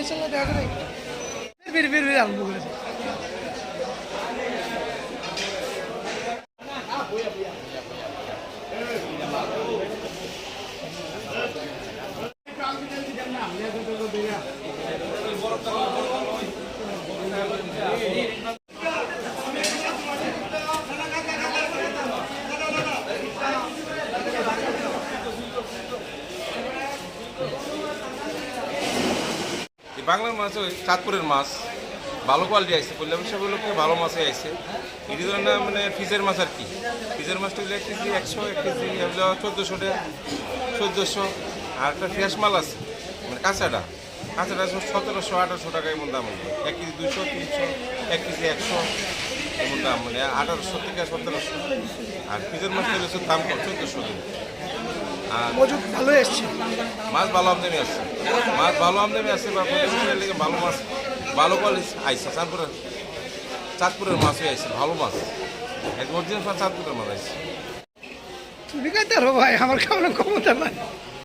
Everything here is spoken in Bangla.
ইনশাল্লাহ দেখা করে বের বের বের আরম্ভ করেছে। বাংলার মাছ ওই চাঁদপুরের মাছ ভালো কোয়ালিটি আসছে বললাম সবগুলোকে ভালো মাছই আসছে এটি ধরনের মানে ফিজের মাছ আর কি ফিজের মাছটা হলে 1 কেজি 100 1 কেজি এগুলো 1400 টাকা 1400 আর একটা ফ্রেশ মাল আছে মানে কাঁচাটা 1700 1800 টাকা এমন দাম হবে 1 কেজি 200 300 1 কেজি 100 এমন দাম মানে 1800 থেকে 1700 আর ফিজের মাছটা হচ্ছে দাম কম 1400 টাকা আর মজুদ ভালো এসছে, মাছ ভালো আমদানি আছে মাছ ভালো আমদানি আছে বা প্রতিবেশীদের লেগে ভালো মাছ ভালো কোয়ালিটি আইসে চাঁদপুরের মাছই আইসে ভালো মাছ এক অরিজিনাল চাঁদপুরের মাছ আইসে। তুমি কাইতে ভাই আমার কেমন ক্ষমতা নাই।